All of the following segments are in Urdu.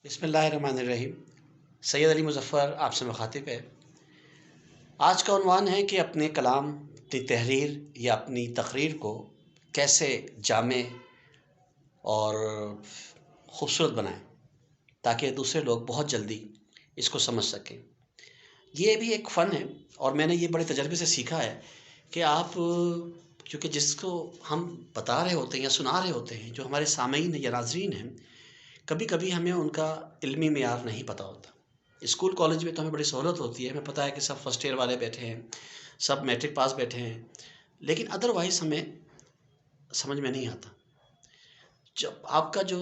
بسم اللہ الرحمن الرحیم۔ سید علی مظفر آپ سے مخاطب ہے۔ آج کا عنوان ہے کہ اپنے کلام، اپنی تحریر یا اپنی تقریر کو کیسے جامع اور خوبصورت بنائیں تاکہ دوسرے لوگ بہت جلدی اس کو سمجھ سکیں۔ یہ بھی ایک فن ہے اور میں نے یہ بڑے تجربے سے سیکھا ہے کہ آپ کیونکہ جس کو ہم بتا رہے ہوتے ہیں یا سنا رہے ہوتے ہیں، جو ہمارے سامعین یا ناظرین ہیں، کبھی کبھی ہمیں ان کا علمی معیار نہیں پتہ ہوتا۔ اسکول کالج میں تو ہمیں بڑی سہولت ہوتی ہے، ہمیں پتہ ہے کہ سب فرسٹ ایئر والے بیٹھے ہیں، سب میٹرک پاس بیٹھے ہیں، لیکن ادروائز ہمیں سمجھ میں نہیں آتا۔ جب آپ کا جو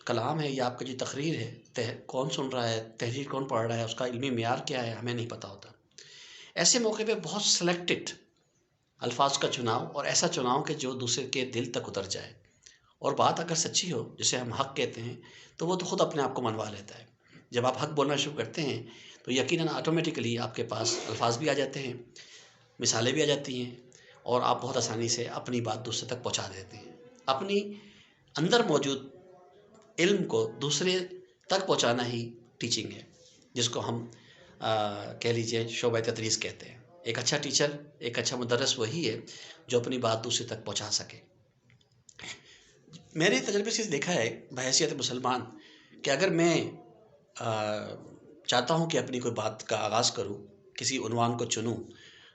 کلام ہے یا آپ کا جو تقریر ہے، کون سن رہا ہے، تحریر کون پڑھ رہا ہے، اس کا علمی معیار کیا ہے، ہمیں نہیں پتہ ہوتا۔ ایسے موقع پہ بہت سلیکٹڈ الفاظ کا چناؤ، اور ایسا چناؤ کہ جو دوسرے کے دل تک اتر جائے، اور بات اگر سچی ہو، جسے ہم حق کہتے ہیں، تو وہ تو خود اپنے آپ کو منوا لیتا ہے۔ جب آپ حق بولنا شروع کرتے ہیں تو یقیناً آٹومیٹیکلی آپ کے پاس الفاظ بھی آ جاتے ہیں، مثالیں بھی آ جاتی ہیں، اور آپ بہت آسانی سے اپنی بات دوسرے تک پہنچا دیتے ہیں۔ اپنی اندر موجود علم کو دوسرے تک پہنچانا ہی ٹیچنگ ہے، جس کو ہم کہہ لیجیے شعبۂ تدریس کہتے ہیں۔ ایک اچھا ٹیچر، ایک اچھا مدرس وہی ہے جو اپنی بات دوسرے تک پہنچا سکے۔ میرے تجربے سے دیکھا ہے بحیثیت مسلمان کہ اگر میں چاہتا ہوں کہ اپنی کوئی بات کا آغاز کروں، کسی عنوان کو چنوں،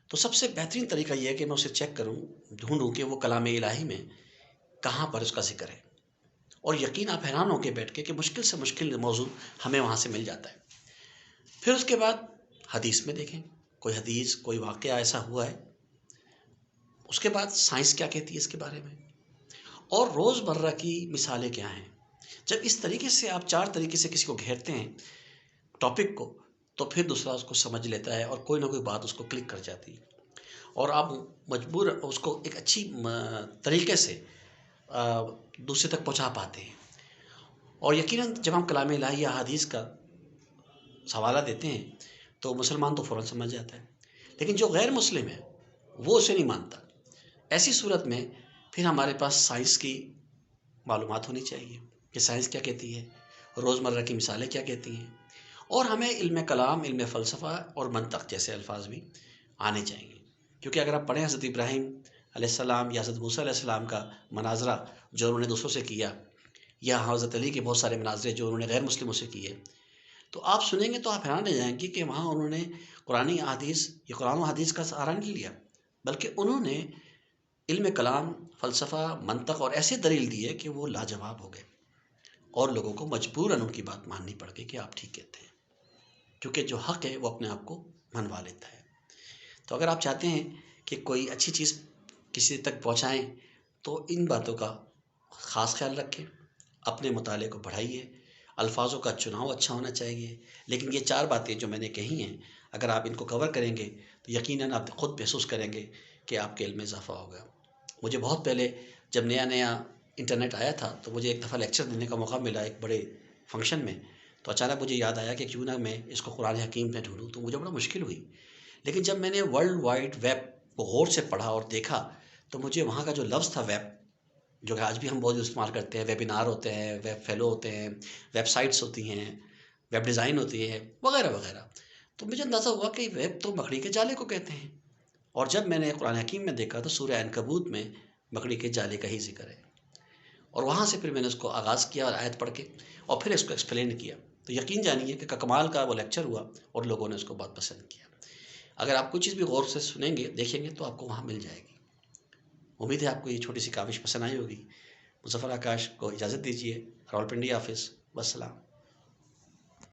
تو سب سے بہترین طریقہ یہ ہے کہ میں اسے چیک کروں، ڈھونڈوں کہ وہ کلام الہی میں کہاں پر اس کا ذکر ہے۔ اور یقین آپ حیران ہو کے بیٹھ کے کہ مشکل سے مشکل موضوع ہمیں وہاں سے مل جاتا ہے۔ پھر اس کے بعد حدیث میں دیکھیں، کوئی حدیث، کوئی واقعہ ایسا ہوا ہے۔ اس کے بعد سائنس کیا کہتی ہے اس کے بارے میں، اور روز مرہ کی مثالیں کیا ہیں۔ جب اس طریقے سے آپ چار طریقے سے کسی کو گھیرتے ہیں ٹاپک کو، تو پھر دوسرا اس کو سمجھ لیتا ہے اور کوئی نہ کوئی بات اس کو کلک کر جاتی ہے، اور آپ مجبور اس کو ایک اچھی طریقے سے دوسرے تک پہنچا پاتے ہیں۔ اور یقیناً جب ہم کلام الہی یا حدیث کا حوالہ دیتے ہیں تو مسلمان تو فوراً سمجھ جاتا ہے، لیکن جو غیر مسلم ہے وہ اسے نہیں مانتا۔ ایسی صورت میں پھر ہمارے پاس سائنس کی معلومات ہونی چاہیے کہ سائنس کیا کہتی ہے، روزمرہ کی مثالیں کیا کہتی ہیں، اور ہمیں علم کلام، علم فلسفہ اور منطق جیسے الفاظ بھی آنے چاہیے۔ کیونکہ اگر آپ پڑھیں حضرت ابراہیم علیہ السلام یا حضرت موسیٰ علیہ السلام کا مناظرہ جو انہوں نے دوسروں سے کیا، یا حضرت علی کے بہت سارے مناظرے جو انہوں نے غیر مسلموں سے کیے، تو آپ سنیں گے تو آپ حیران رہ جائیں گے کہ وہاں انہوں نے قرآن و حدیث کا سہارا نہیں لیا، بلکہ انہوں نے علم کلام، فلسفہ، منطق اور ایسے دلیل دیے کہ وہ لاجواب ہو گئے، اور لوگوں کو مجبوراً ان کی بات ماننی پڑ گئی کہ آپ ٹھیک کہتے ہیں، کیونکہ جو حق ہے وہ اپنے آپ کو منوا لیتا ہے۔ تو اگر آپ چاہتے ہیں کہ کوئی اچھی چیز کسی تک پہنچائیں تو ان باتوں کا خاص خیال رکھیں، اپنے مطالعے کو بڑھائیے، الفاظوں کا چناؤ اچھا ہونا چاہیے۔ لیکن یہ چار باتیں جو میں نے کہی ہیں، اگر آپ ان کو کور کریں گے تو یقیناً آپ خود محسوس کریں گے کہ آپ کے علم میں اضافہ ہوگا۔ مجھے بہت پہلے جب نیا انٹرنیٹ آیا تھا تو مجھے ایک دفعہ لیکچر دینے کا موقع ملا ایک بڑے فنکشن میں، تو اچانک مجھے یاد آیا کہ کیوں نہ میں اس کو قرآن حکیم میں ڈھونڈوں، تو مجھے بڑا مشکل ہوئی۔ لیکن جب میں نے ورلڈ وائڈ ویب کو غور سے پڑھا اور دیکھا تو مجھے وہاں کا جو لفظ تھا ویب، جو کہ آج بھی ہم بہت استعمال کرتے ہیں، ویبینار ہوتے ہیں، ویب فیلو ہوتے ہیں، ویب سائٹس ہوتی ہیں، ویب ڈیزائن ہوتی ہے، وغیرہ وغیرہ، تو مجھے اندازہ ہوا کہ ویب تو مکڑی کے جالے کو کہتے ہیں۔ اور جب میں نے قرآن حکیم میں دیکھا تو سورہ عنکبوت میں مکڑی کے جالے کا ہی ذکر ہے، اور وہاں سے پھر میں نے اس کو آغاز کیا اور آیت پڑھ کے، اور پھر اس کو ایکسپلین کیا، تو یقین جانیے کہ کمال کا وہ لیکچر ہوا اور لوگوں نے اس کو بہت پسند کیا۔ اگر آپ کوئی چیز بھی غور سے سنیں گے، دیکھیں گے، تو آپ کو وہاں مل جائے گی۔ امید ہے آپ کو یہ چھوٹی سی کاوش پسند آئی ہوگی۔ مظفر آکاش کو اجازت دیجیے۔ راولپنڈی آفس، والسلام۔